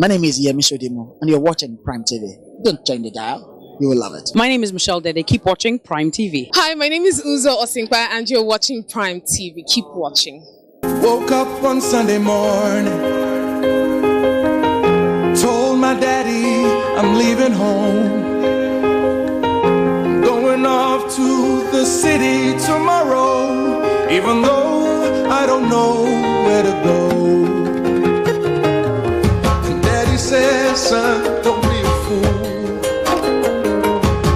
My name is Yemi Shodimo, and you're watching Prime TV. Don't change the dial, you will love it. My name is Michelle Dede. Keep watching Prime TV. Hi, my name is Uzo Osinkwa and you're watching Prime TV. Keep watching. Woke up on Sunday morning, told my daddy I'm leaving home. I'm going off to the city tomorrow, even though I don't know where to go. And daddy says, son, don't be a fool,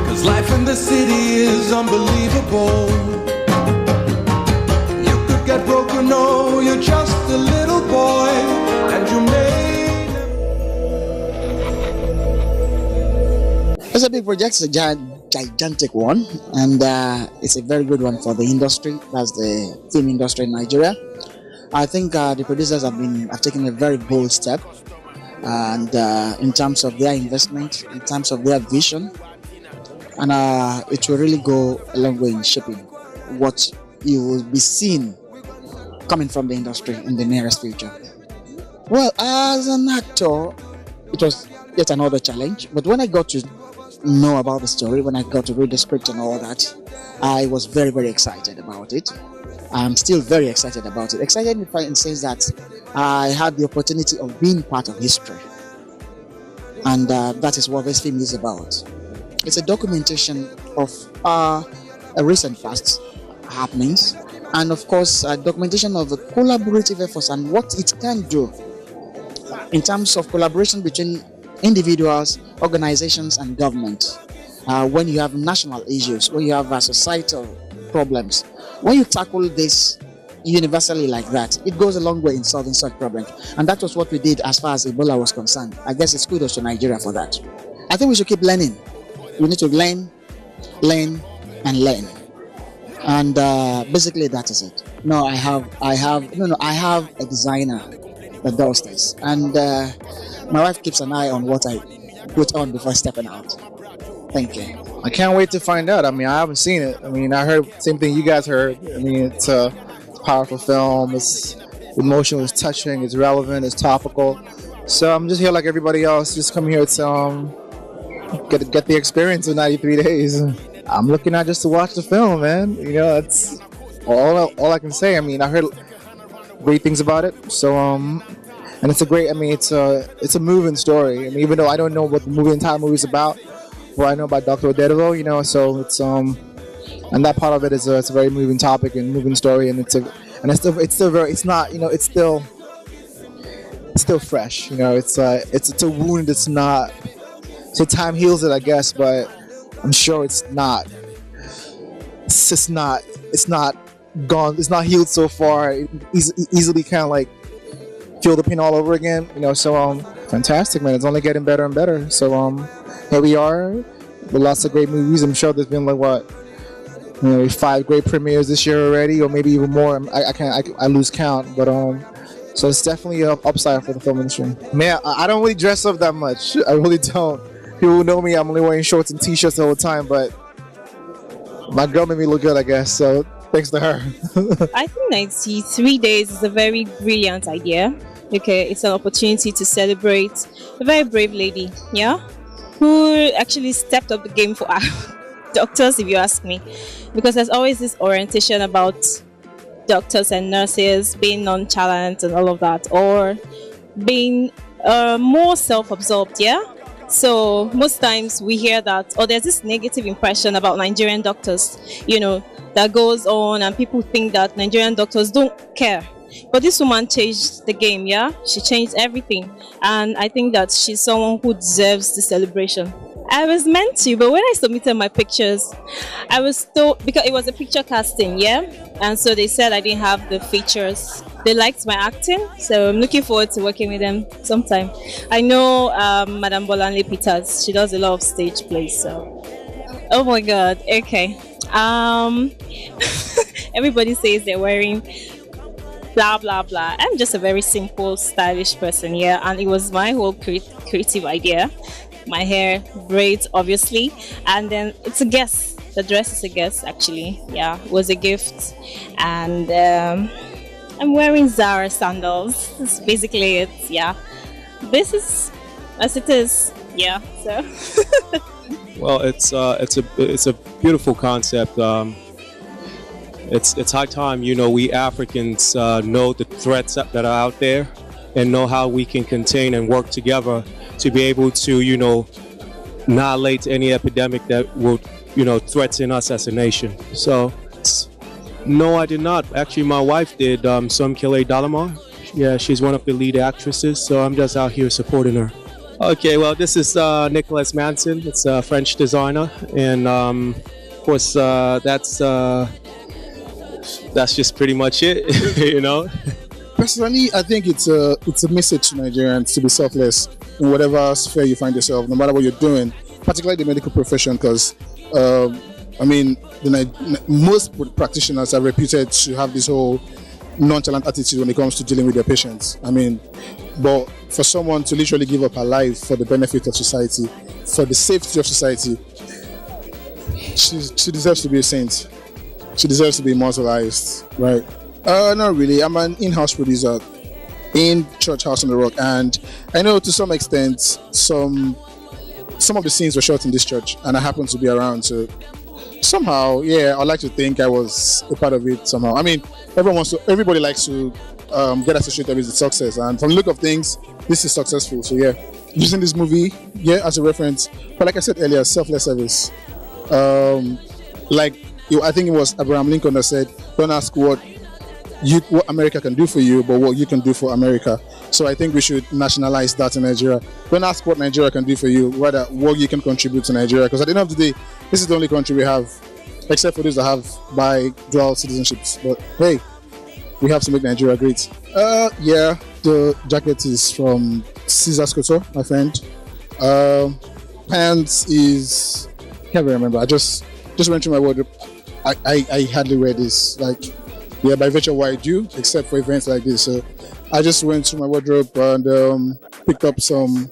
'cause life in the city is unbelievable. Get broken, no, you're just a little boy, and you may never. It's a big project, it's a gigantic one, and it's a very good one for the industry. That's the film industry in Nigeria. I think the producers have taken a very bold step, and in terms of their investment, in terms of their vision, and it will really go a long way in shaping what you will be seeing coming from the industry in the nearest future. Well, as an actor, it was yet another challenge. But when I got to know about the story, when I got to read the script and all that, I was very, very excited about it. I'm still very excited about it. Excited in the sense that I had the opportunity of being part of history. And that is what this film is about. It's a documentation of a recent past happenings, and of course documentation of the collaborative efforts and what it can do in terms of collaboration between individuals, organizations and government. When you have national issues, when you have societal problems, when you tackle this universally like that, it goes a long way in solving such problems. And that was what we did as far as Ebola was concerned. I guess it's kudos to Nigeria for that. I think we should keep learning. We need to learn and learn. And basically that is it. I have a designer that does this, and my wife keeps an eye on what I put on before stepping out. Thank you. I can't wait to find out. I mean, I haven't seen it. I mean, I heard the same thing you guys heard. I mean, it's a powerful film. It's emotional, it's touching, it's relevant, it's topical. So I'm just here like everybody else, just come here to get the experience in 93 days. I'm looking at just to watch the film, man. You know, that's all I can say. I mean, I heard great things about it. So and it's a great. I mean, it's a moving story. I mean, even though I don't know what the entire movie is about, what I know about Dr. Odedevo, you know, so it's and that part of it is it's a very moving topic and moving story, and it's still very. It's not, you know, it's still fresh. You know, it's a wound. It's not. So time heals it, I guess, but I'm sure it's not gone. It's not healed so far. It easily kind of like feel the pain all over again, you know. So fantastic, man. It's only getting better and better. So here we are with lots of great movies. I'm sure there's been like 5 great premieres this year already, or maybe even more. I lose count, but so it's definitely an upside for the film industry. Man, I don't really dress up that much. I really don't. People who know me, I'm only wearing shorts and t-shirts all the time, but my girl made me look good, I guess, so thanks to her. I think 93 days is a very brilliant idea. Okay, it's an opportunity to celebrate a very brave lady, yeah, who actually stepped up the game for our doctors, if you ask me, because there's always this orientation about doctors and nurses being nonchalant and all of that, or being more self-absorbed, yeah. So most times we hear that, or there's this negative impression about Nigerian doctors, you know, that goes on, and people think that Nigerian doctors don't care. But this woman changed the game, yeah? She changed everything. And I think that she's someone who deserves the celebration. I was meant to, but when I submitted my pictures, I was told, because it was a picture casting, yeah? And so they said I didn't have the features. They liked my acting, so I'm looking forward to working with them sometime. I know Madam Bolanle Peters, she does a lot of stage plays, so. Oh my God, okay. Everybody says they're wearing blah, blah, blah. I'm just a very simple, stylish person, yeah? And it was my whole creative idea. My hair, braids, obviously, and then it's a guess. The dress is a guess, actually. Yeah, it was a gift, and I'm wearing Zara sandals. That's basically it. Yeah, this is as it is. Yeah. So Well, it's a beautiful concept. It's high time, we Africans know the threats that are out there and know how we can contain and work together to be able to, annihilate any epidemic that would, threaten us as a nation. So, no, I did not. Actually, my wife did. Some Kile Dalamar. Yeah, she's one of the lead actresses. So I'm just out here supporting her. Okay, well, this is Nicholas Manson. It's a French designer, and of course, that's just pretty much it. Personally, I think it's a message to Nigerians to be selfless in whatever sphere you find yourself, no matter what you're doing, particularly the medical profession, because most practitioners are reputed to have this whole nonchalant attitude when it comes to dealing with their patients. But for someone to literally give up her life for the benefit of society, for the safety of society, she deserves to be a saint. She deserves to be immortalized, right? Not really. I'm an in-house producer in Church House on the Rock, and I know to some extent some of the scenes were shot in this church, and I happened to be around. So somehow, yeah, I'd like to think I was a part of it somehow. Everybody likes to get associated with the success, and from the look of things, this is successful. So yeah, using this movie, as a reference. But like I said earlier, selfless service. I think it was Abraham Lincoln that said, "Don't ask what America can do for you, but what you can do for America." So I think we should nationalize that in Nigeria. Don't ask what Nigeria can do for you, rather what you can contribute to Nigeria. Because at the end of the day, this is the only country we have, except for those that have dual citizenships. But hey, we have to make Nigeria great. The jacket is from Caesar Scoto, my friend. Pants is, can't remember. I just went through my wardrobe. I hardly wear this, by virtue of what I do, except for events like this. So I just went through my wardrobe and picked up some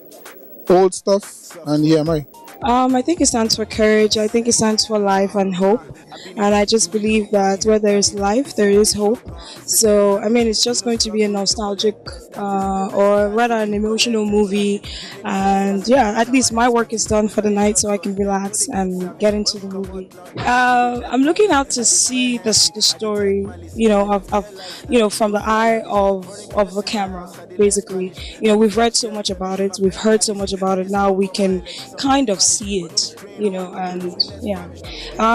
old stuff, and here am I. I think it stands for courage. I think it stands for life and hope. And I just believe that where there is life, there is hope. So, it's just going to be a nostalgic or rather an emotional movie. And yeah, at least my work is done for the night so I can relax and get into the movie. I'm looking out to see the story, from the eye of the camera, basically. We've read so much about it. We've heard so much about it. Now we can kind of see it, and yeah.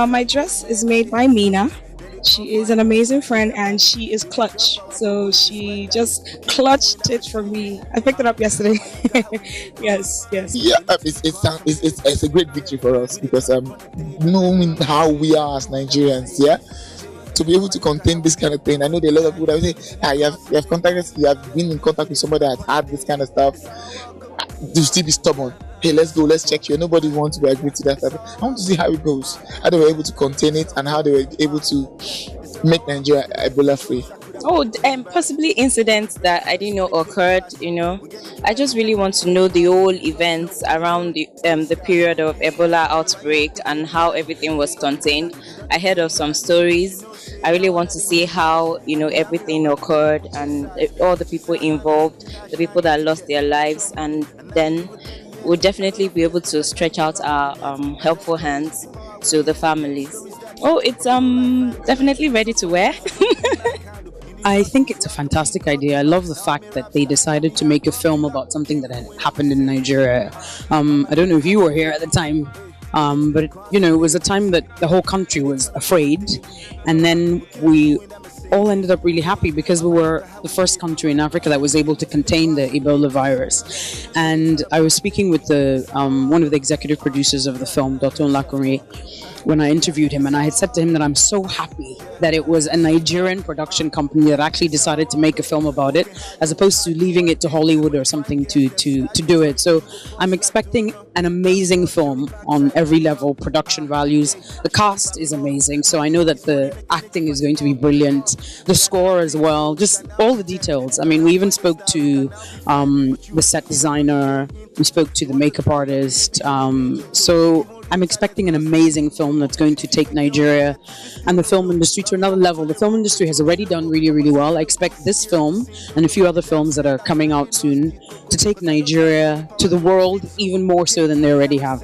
My dress is made by Mina. She is an amazing friend and she is clutch. So she just clutched it for me. I picked it up yesterday. Yes. Yeah, it's a great victory for us because knowing how we are as Nigerians, yeah, to be able to contain this kind of thing. I know there are a lot of people that will say, you have been in contact with somebody that had this kind of stuff. You still be stubborn. Hey, let's go, let's check here. Nobody wants to agree to that. I want to see how it goes, how they were able to contain it and how they were able to make Nigeria Ebola free. Possibly incidents that I didn't know occurred. I just really want to know the whole events around the period of Ebola outbreak and how everything was contained. I heard of some stories. I really want to see how everything occurred and all the people involved, the people that lost their lives, and then we'll definitely be able to stretch out our helpful hands to the families. It's definitely ready to wear. I think it's a fantastic idea. I love the fact that they decided to make a film about something that had happened in Nigeria. I don't know if you were here at the time, but it was a time that the whole country was afraid, and then we all ended up really happy because we were the first country in Africa that was able to contain the Ebola virus. And I was speaking with one of the executive producers of the film, Dr. Nlakunri, when I interviewed him, and I had said to him that I'm so happy that it was a Nigerian production company that actually decided to make a film about it, as opposed to leaving it to Hollywood or something to do it. So I'm expecting an amazing film on every level, production values. The cast is amazing, so I know that the acting is going to be brilliant. the score as well, just all the details. I mean, we even spoke to the set designer, we spoke to the makeup artist. So I'm expecting an amazing film that's going to take Nigeria and the film industry to another level. The film industry has already done really, really well. I expect this film and a few other films that are coming out soon to take Nigeria to the world even more so than they already have.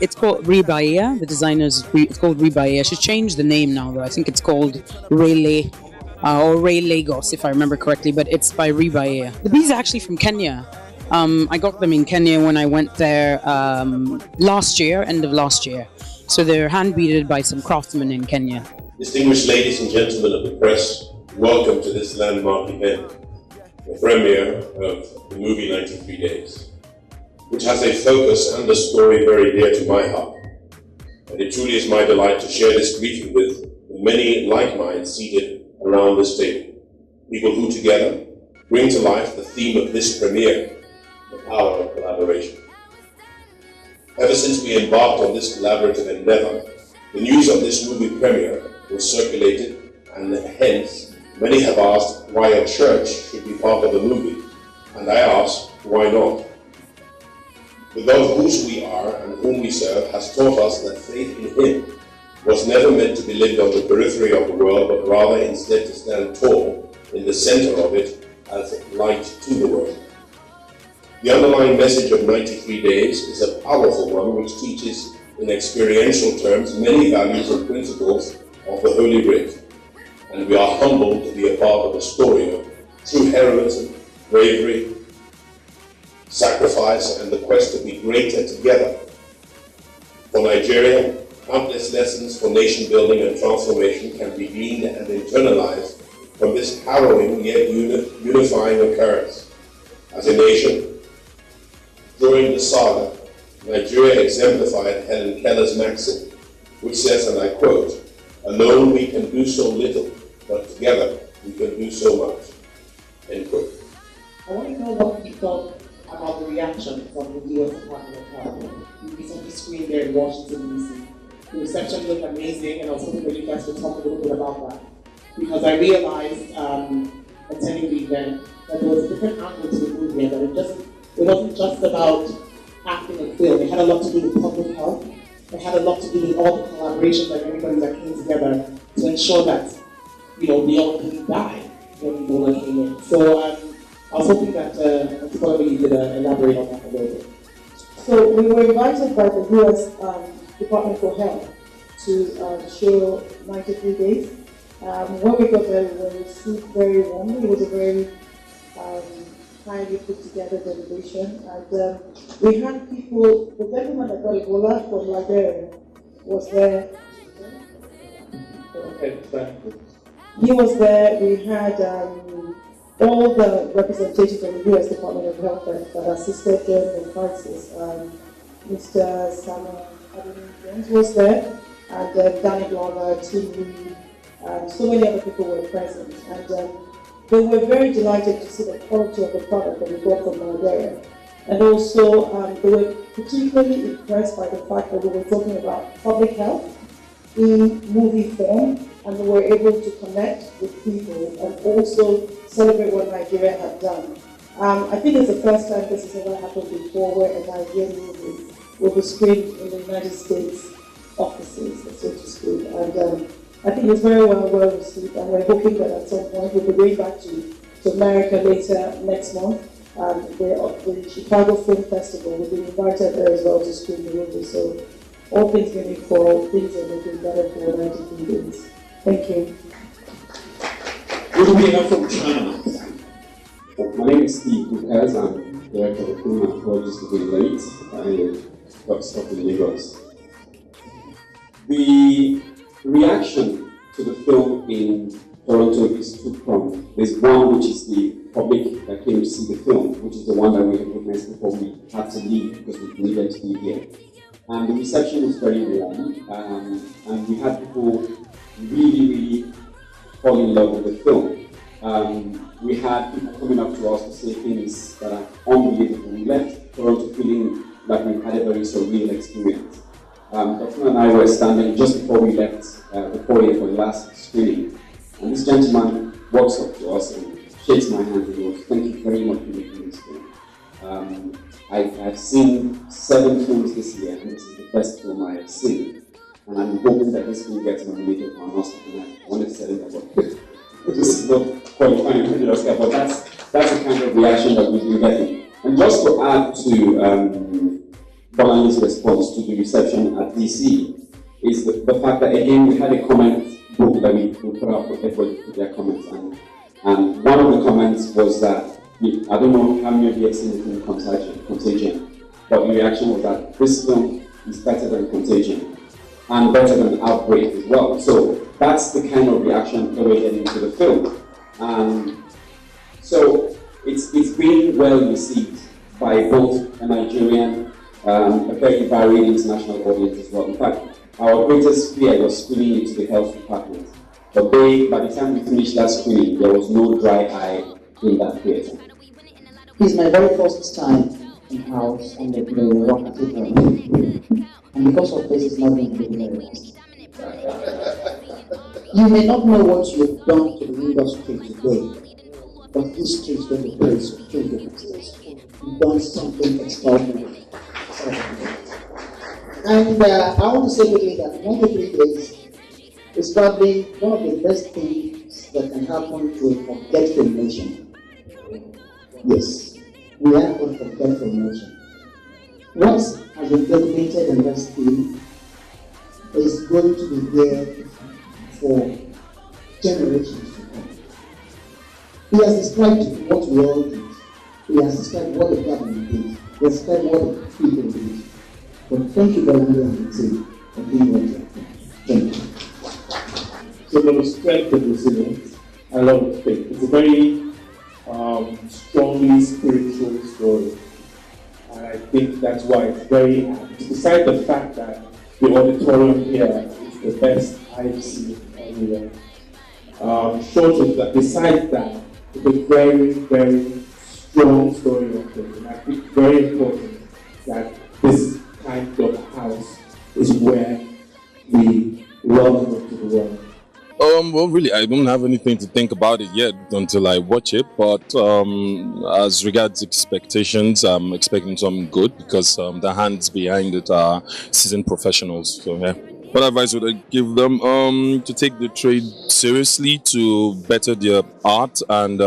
It's called Ribaia. The designer's it's called Ribaia. She changed the name now, though. I think it's called Rayleigh. Or Ray Lagos, if I remember correctly, but it's by Ribaia. The bees are actually from Kenya. I got them in Kenya when I went there last year, end of last year. So they're hand beaded by some craftsmen in Kenya. Distinguished ladies and gentlemen of the press, welcome to this landmark event, the premiere of the movie 93 Days, which has a focus and a story very dear to my heart. And it truly is my delight to share this briefing with the many like minds seated around this table. People who together bring to life the theme of this premiere, the power of collaboration. Ever since we embarked on this collaborative endeavor, the news of this movie premiere was circulated, and hence many have asked why a church should be part of the movie. And I ask, why not? The God whose we are and whom we serve has taught us that faith in Him was never meant to be lived on the periphery of the world, but rather instead to stand tall in the center of it as light to the world. The underlying message of 93 Days is a powerful one which teaches in experiential terms many values and principles of the Holy Writ, and we are humbled to be a part of a story of true heroism, bravery, sacrifice, and the quest to be greater together. For Nigeria, countless lessons for nation building and transformation can be gleaned and internalized from this harrowing yet unifying occurrence. As a nation, during the saga, Nigeria exemplified Helen Keller's maxim, which says, and I quote, "Alone we can do so little, but together we can do so much." End quote. I want to know what you thought about the reaction from the U.S. Department of Health. You recently screened there in Washington, D.C. The reception looked amazing, and I was hoping that you guys could talk a little bit about that. Because I realized, attending the event, that there was a different angle to the movie, and that it wasn't just about acting and film. It had a lot to do with public health. It had a lot to do with all the collaborations and everybody that came together to ensure that, we all didn't die when Ebola came in. So I was hoping that you could elaborate on that a little bit. So we were invited by the U.S. Department for Health to show 93 Days. When we got there, we were received very warmly. It was a very highly put together delegation, and we had people. The gentleman that got Ebola from Liberia was there. He was there. We had all the representatives of the U.S. Department of Health that assisted them in the crisis. Mr. Samuel Jones was there, and Danny Glover, Tim Lee, and so many other people were present. And they were very delighted to see the quality of the product that we brought from Nigeria. And also, they were particularly impressed by the fact that we were talking about public health in movie form, and we were able to connect with people and also celebrate what Nigeria had done. I think it's the first time this has ever happened before, where a Nigerian movie will be screened in the United States offices, so to speak. And I think it's very well received, and we're hoping that at some point we'll be going back to America later next month. The Chicago Film Festival will be invited there as well to screen the movie. So all things being equal, things are looking better for 93 Days. Thank you. Good evening, I'm from China. My name is Steve Lucas. I'm director of film and projects to be late. I got stuck in Lagos. The reaction to the film in Toronto is two-pronged. There's one which is the public that came to see the film, which is the one that we had witnessed before we had to leave because we needed to be here. And the reception was very warm, and we had people really fall in love with the film. We had people coming up to us to say things that are unbelievable. We left Toronto feeling like we had a very surreal experience. Dr. and I were standing just before we left the podium for the last screening, And this gentleman walks up to us and shakes my hand and goes, "Thank you very much for making this film. I've seen 7 films this year, and this is the best film I have seen. And I'm hoping that this film gets nominated for an Oscar." And I wanted to tell him that, this is not qualifying for the Oscar, but that's the kind of reaction that we've been getting. And just to add to Bolani's response to the reception at DC, is the fact that, again, we had a comment book that we put out for everybody to put their comments. And one of the comments was that, I don't know how many of you have seen the film Contagion, but the reaction was that this film is better than Contagion and better than Outbreak as well. So that's the kind of reaction that we're getting to the film. So it's been well received by both a Nigerian, a very varied international audience as well. In fact, our greatest fear was screening into the health department. But by the time we finished that screening, there was no dry eye in that theatre. It's my very first time in house on the Rock Cathedral. And because of this, it's not going to be very fast. You may not know what you've done to the industry today, but history is going to praise you through the things. You've done something extraordinary. And I want to say quickly that 93 days is probably one of the best things that can happen to a forgetful nation. Yes, we are a forgetful nation. What has been documented in this film is going to be there for generations to come. He has described what we all did. He has described what the government did. He has described what the people did. But thank you very much for being what you have done. Thank you. So the strength of resilience, I love it. It's a very strongly spiritual story. And I think that's why it's very apt. Besides the fact that the auditorium here is the best I've seen anywhere. Short of that, besides that, it's a very, very strong story of things. And I think it's very important that this kind of house is where we welcome to the world. Well, really, I don't have anything to think about it yet until I watch it. But as regards expectations, I'm expecting something good because the hands behind it are seasoned professionals. So, yeah. What advice would I give them? To take the trade seriously, to better their art, and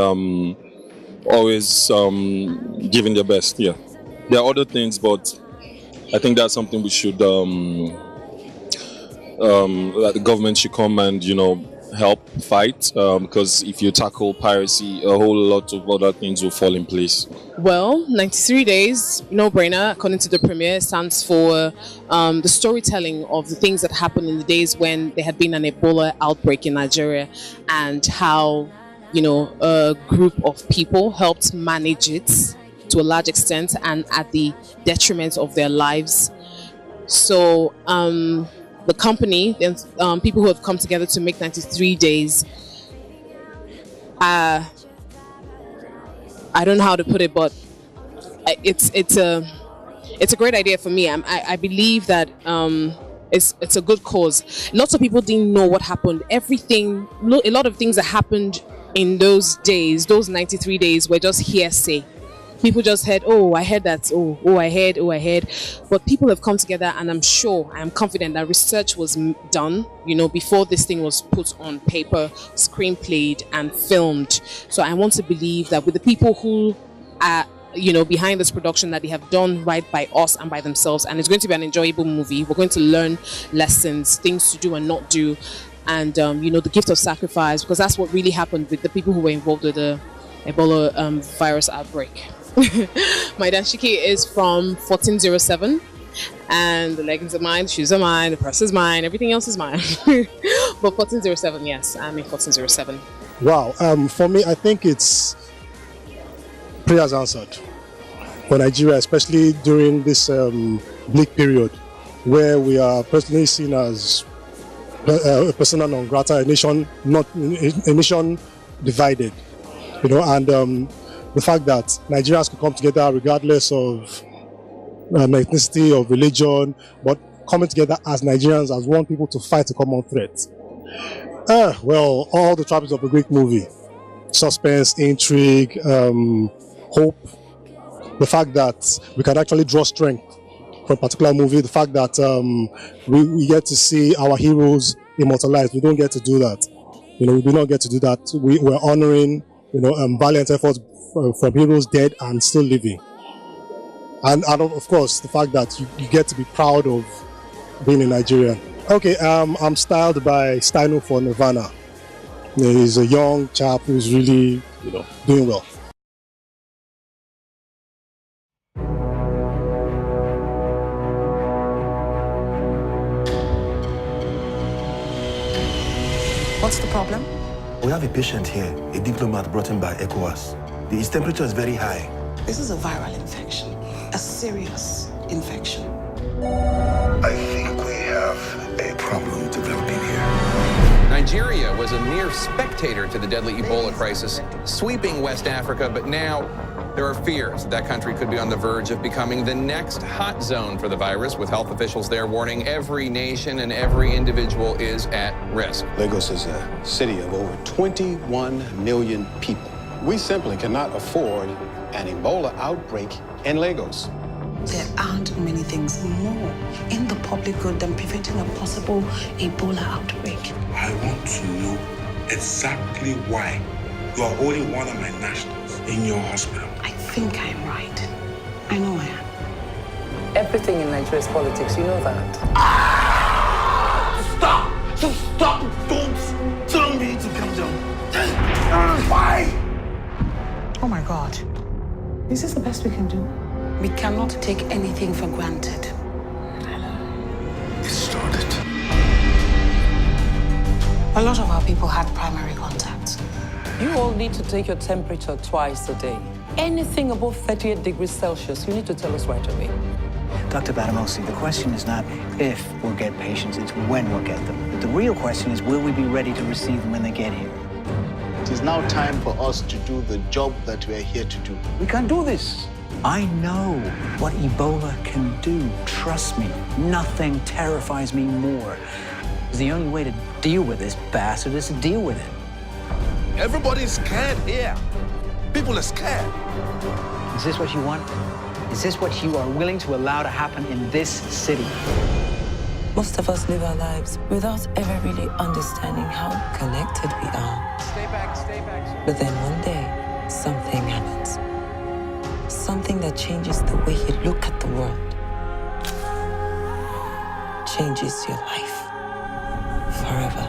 always giving their best. Yeah, there are other things, but I think that's something we should. That the government should come and help fight, because if you tackle piracy, a whole lot of other things will fall in place. Well, 93 days, no brainer, according to the premiere, stands for the storytelling of the things that happened in the days when there had been an Ebola outbreak in Nigeria, and how a group of people helped manage it to a large extent and at the detriment of their lives. So the company, people who have come together to make 93 days, I don't know how to put it, but it's a great idea for me. I believe that it's a good cause. Lots of people didn't know what happened. A lot of things that happened in those days, those 93 days, were just hearsay. People just heard, oh, I heard that, I heard. But people have come together, and I'm confident that research was done, before this thing was put on paper, screenplayed, and filmed. So I want to believe that with the people who are, behind this production, that they have done right by us and by themselves, and it's going to be an enjoyable movie. We're going to learn lessons, things to do and not do, and, the gift of sacrifice, because that's what really happened with the people who were involved with the Ebola virus outbreak. My danshiki is from 1407, and the leggings are mine, the shoes are mine, the purse is mine, everything else is mine. But 1407, yes, I'm in 1407. Wow, for me, I think it's prayers answered for Nigeria, especially during this bleak period where we are personally seen as a persona non grata, a nation divided, and the fact that Nigerians could come together regardless of ethnicity or religion, but coming together as Nigerians, as one people to fight a common threat. Well, all the trappings of a Greek movie: suspense, intrigue, hope. The fact that we can actually draw strength from a particular movie. The fact that we get to see our heroes immortalized. We don't get to do that. We do not get to do that. We're honoring, valiant efforts from heroes dead and still living. And of course, the fact that you get to be proud of being a Nigerian. Okay, I'm styled by Stylo for Nirvana. He's a young chap who's really, doing well. What's the problem? We have a patient here, a diplomat brought in by ECOWAS. His temperature is very high. This is a viral infection, a serious infection. I think we have a problem developing here. Nigeria was a mere spectator to the deadly Ebola crisis, sweeping West Africa, but now there are fears that country could be on the verge of becoming the next hot zone for the virus, with health officials there warning every nation and every individual is at risk. Lagos is a city of over 21 million people. We simply cannot afford an Ebola outbreak in Lagos. There aren't many things more in the public good than preventing a possible Ebola outbreak. I want to know exactly why you are holding one of my nationals in your hospital. I think I'm right. I know I am. Everything in Nigeria is politics, you know that. Stop! Just stop! Don't tell me to come down. Why? Oh my God. Is this the best we can do? We cannot take anything for granted. It started. A lot of our people had primary contacts. You all need to take your temperature twice a day. Anything above 38 degrees Celsius, you need to tell us right away. Dr. Badamosi, the question is not if we'll get patients, it's when we'll get them. But the real question is, will we be ready to receive them when they get here? It is now time for us to do the job that we are here to do. We can do this. I know what Ebola can do. Trust me, nothing terrifies me more. The only way to deal with this bastard is to deal with it. Everybody's scared here. People are scared. Is this what you want? Is this what you are willing to allow to happen in this city? Most of us live our lives without ever really understanding how connected we are. Stay back. But then one day, something happens. Something that changes the way you look at the world. Changes your life forever.